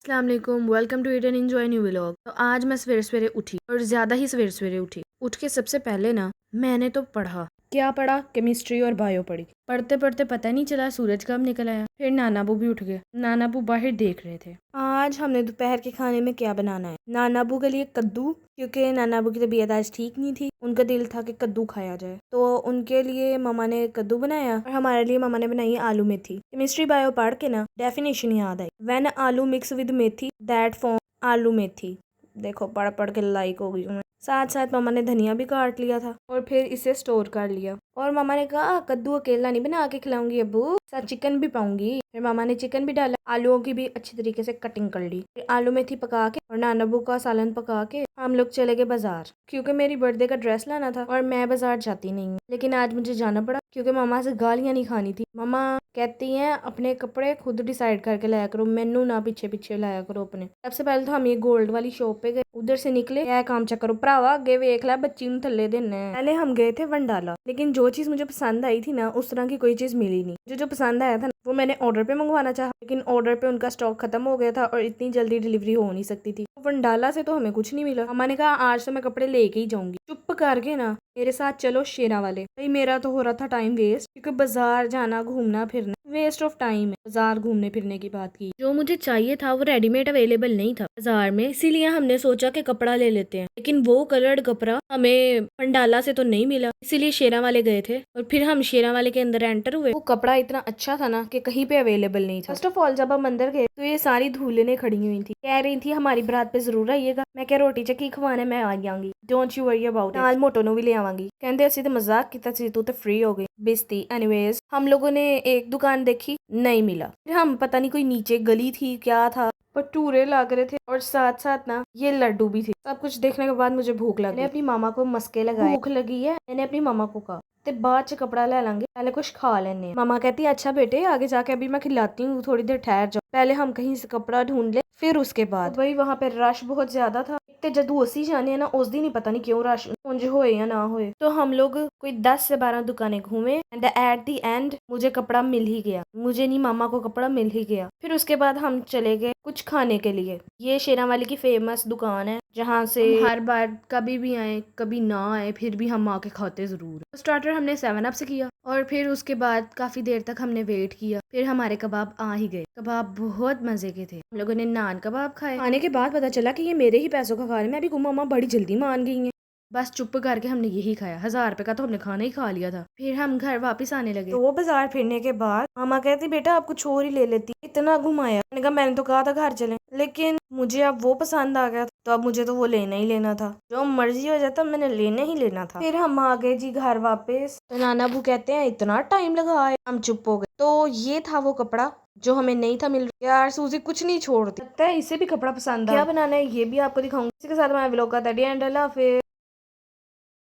अस्सलाम वालेकुम, welcome to eat and enjoy new vlog. तो आज मैं सवेरे सवेरे उठी और ज़्यादा ही सवेरे सवेरे उठी। उठ के सबसे पहले ना मैंने तो पढ़ा। क्या पढ़ा? केमिस्ट्री और बायो पढ़ी। पढ़ते पढ़ते पता नहीं चला सूरज कब निकल आया। फिर नानाबू भी उठ गए। नानाबू बाहर देख रहे थे। आज हमने दोपहर के खाने में क्या बनाना है। नानाबू के लिए कद्दू, क्योंकि नानाबू की तबीयत आज ठीक नहीं थी। उनका दिल था कि कद्दू खाया जाए, तो उनके लिए मम्मा ने कद्दू बनाया और हमारे लिए मम्मा ने बनाई आलू मेथी। केमिस्ट्री बायो पढ़ के ना डेफिनेशन याद आई, व्हेन आलू mix with methi that form आलू मेथी। देखो पढ़ पढ़ के लाइक हो गई हूँ मैं। साथ साथ मम्मा ने धनिया भी काट लिया था और फिर इसे स्टोर कर लिया। और मम्मा ने कहा कद्दू अकेला नहीं बना के खिलाऊंगी अब्बू, साथ चिकन भी पाऊंगी। फिर मम्मा ने चिकन भी डाला, आलूओं की भी अच्छी तरीके से कटिंग कर ली। फिर आलू मेथी पका के और नानाबू का सालन पका के हम लोग चले गए बाजार, क्योंकि मेरी बर्थडे का ड्रेस लाना था और मैं बाजार जाती नहीं हूँ। लेकिन आज मुझे जाना पड़ा क्योंकि मामा से गालियाँ नहीं खानी थी। मामा कहती हैं अपने कपड़े खुद डिसाइड करके लाया करो, मैनू ना पीछे पीछे लाया करो अपने। सबसे पहले तो हम ये गोल्ड वाली शॉप पे गए, उधर से निकले क्या काम चेक करो भरावा, अगे वेख ला बच्ची नूं थल्ले देने। पहले हम गए थे वंडाला, लेकिन जो चीज मुझे पसंद आई थी ना उस तरह की कोई चीज मिली नहीं। जो पसंद आया था ना वो मैंने ऑर्डर पे मंगवाना चाहा, लेकिन ऑर्डर पे उनका स्टॉक खत्म हो गया था और इतनी जल्दी डिलीवरी हो नहीं सकती थी। वंडाला से तो हमें कुछ नहीं मिला। मम्मा ने कहा आज तो मैं कपड़े लेके ही जाऊंगी। चुप करके ना मेरे साथ चलो शेरा वाले। भाई मेरा तो हो रहा था टाइम वेस्ट, क्योंकि बाजार जाना घूमना फिरना वेस्ट ऑफ टाइम है। बाजार घूमने फिरने की बात की, जो मुझे चाहिए था वो रेडीमेड अवेलेबल नहीं था बाजार में, इसीलिए हमने सोचा कि कपड़ा ले लेते हैं। लेकिन वो कलर्ड कपड़ा हमें पंडाला से तो नहीं मिला, इसीलिए शेरा वाले गए थे और फिर हम शेरा वाले के अंदर एंटर हुए। वो कपड़ा इतना अच्छा था ना कि कहीं पे अवेलेबल नहीं था। फर्स्ट ऑफ ऑल जब हम अंदर गए तो ये सारी धूलने खड़ी हुई थी, कह रही थी हमारी बरात पे जरूर आइएगा। मैं क्या रोटी चक्की खवाने मैं आ जाऊंगी, don't you worry about it. आज मोटो नु भी ले आवांगी। कहते असि तो मजाक किया सी, तू तो फ्री हो गई बेस्ती। एनीवेज हम लोगों ने एक दुकान देखी, नहीं मिला। फिर हम पता नहीं कोई नीचे गली थी क्या था, भटूरे लग रहे थे और साथ साथ ना ये लड्डू भी थे। सब कुछ देखने के बाद मुझे भूख लगी। मैंने अपनी मामा को मस्के लगाए, भूख लगी है। मैंने अपनी मामा को कहा ते बाद च कपड़ा ले लांगे, पहले कुछ खा लेने। मामा कहती है अच्छा बेटे आगे जाके अभी मैं खिलाती हूँ, थोड़ी देर ठहर जाओ, पहले हम कहीं से कपड़ा ढूंढ ले फिर उसके बाद। तो भाई वहाँ पे रश बहुत ज्यादा था। ते जदू असी जाने ना उस दिन ही पता नहीं क्यों रश उंज होए या ना होए। तो हम लोग कोई 10 से 12 दुकानें घूमे एंड एट दी एंड मुझे कपड़ा मिल ही गया। मुझे नहीं मामा को कपड़ा मिल ही गया। फिर उसके बाद हम चले गए कुछ खाने के लिए। ये शेरा वाली की फेमस दुकान है जहाँ से हर बार कभी भी आए कभी ना आए फिर भी हम आके खाते जरूर। स्टार्टर हमने 7 अप से किया और फिर उसके बाद काफी देर तक हमने वेट किया। फिर हमारे कबाब आ ही गए। कबाब बहुत मजे के थे। हम लोगों ने नान कबाब खाए। खाने के बाद पता चला कि ये मेरे ही पैसों का खा रहे। मैं भी मामा बड़ी जल्दी मान गई है। बस चुप करके हमने यही खाया। 1000 रुपए का तो हमने खाना ही खा लिया था। फिर हम घर वापस आने लगे। तो बाजार फिरने के बाद मामा कहती बेटा आप कुछ और ही ले लेती, इतना घुमाया। मैंने कहा मैंने तो कहा था घर चले, लेकिन मुझे अब वो पसंद आ गया तो अब मुझे तो वो लेना ही लेना था। जो मर्जी हो जाता मैंने लेना ही लेना था। फिर हम आ गए जी घर वापस। तो नानाबू कहते हैं इतना टाइम लगा है। हम चुप हो गए। तो ये था वो कपड़ा जो हमें नहीं था मिल रहा। यार सूजी कुछ नहीं छोड़ती, लगता है इसे भी कपड़ा पसंद आ। क्या बनाना है ये भी आपको दिखाऊंगी। इसी के साथ मैं व्लॉग का एंड। अल्लाह हाफिज़।